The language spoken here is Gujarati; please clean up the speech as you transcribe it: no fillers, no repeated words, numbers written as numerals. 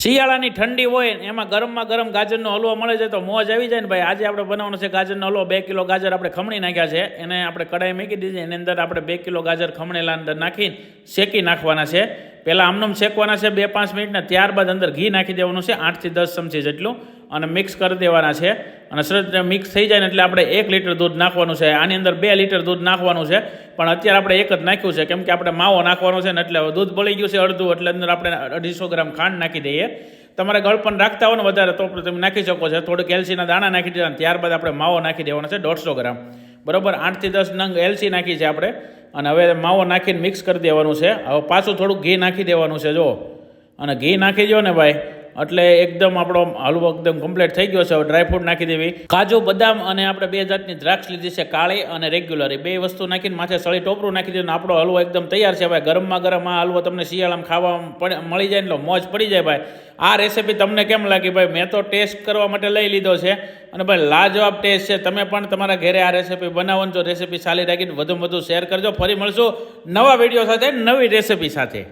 શિયાળાની ઠંડી હોય ને એમાં ગરમમાં ગરમ ગાજરનો હલવો મળે છે તો મોજ આવી જાય ને ભાઈ. આજે આપણે બનાવવાનો છે ગાજરનો હલવો. 2 કિલો ગાજર આપણે ખમણી નાખ્યા છે, એને આપણે કડાઈ મૂકી દીધી. એની અંદર આપણે 2 કિલો ગાજર ખમણેલા અંદર નાખીને શેકી નાખવાના છે. પહેલાં આમનમ શેકવાના છે 2-5 મિનિટ, ને ત્યારબાદ અંદર ઘી નાખી દેવાનું છે 8 થી 10 ચમચી જેટલું, અને મિક્સ કરી દેવાના છે. અને સરસ મિક્સ થઈ જાય ને એટલે આપણે 1 લીટર દૂધ નાખવાનું છે. આની અંદર 2 લીટર દૂધ નાખવાનું છે, પણ અત્યારે આપણે 1 જ નાખ્યું છે કેમ કે આપણે માવો નાખવાનો છે ને, એટલે દૂધ બળી ગયું છે અડધું, એટલે અંદર આપણે 250 ગ્રામ ખાંડ નાખી દઈએ. તમારે ગળપણ રાખતા હોય ને વધારે તો તમે નાખી શકો છો. થોડુંક એલચીના દાણા નાખી દેવાના, ત્યારબાદ આપણે માવો નાખી દેવાનો છે 150 ગ્રામ. બરાબર, 8 થી 10 નંગ એલચી નાખી છે આપણે, અને હવે માવો નાખીને મિક્સ કરી દેવાનું છે. હવે પાછું થોડુંક ઘી નાખી દેવાનું છે જો, અને ઘી નાખી દો ને ભાઈ એટલે એકદમ આપણો હલવો એકદમ કમ્પ્લીટ થઈ ગયો છે. હવે ડ્રાયફ્રૂટ નાખી દેવી, કાજુ બદામ, અને આપણે 2 જાતની દ્રાક્ષ લીધી છે, કાળી અને રેગ્યુલર. એ 2 વસ્તુ નાખીને માથે સળી ટોપરું નાખી દીધું. આપણો હલવો એકદમ તૈયાર છે ભાઈ. ગરમમાં ગરમ આ હલવો તમને શિયાળામાં ખાવા મળી જાય એટલે મોજ પડી જાય ભાઈ. આ રેસીપી તમને કેમ લાગી ભાઈ? મેં તો ટેસ્ટ કરવા માટે લઈ લીધો છે, અને ભાઈ લાજવાબ ટેસ્ટ છે. તમે પણ તમારા ઘરે આ રેસીપી બનાવવાનું, જો રેસીપી સારી રાખીને વધુમાં વધુ શેર કરજો. ફરી મળશું નવા વિડીયો સાથે, નવી રેસીપી સાથે.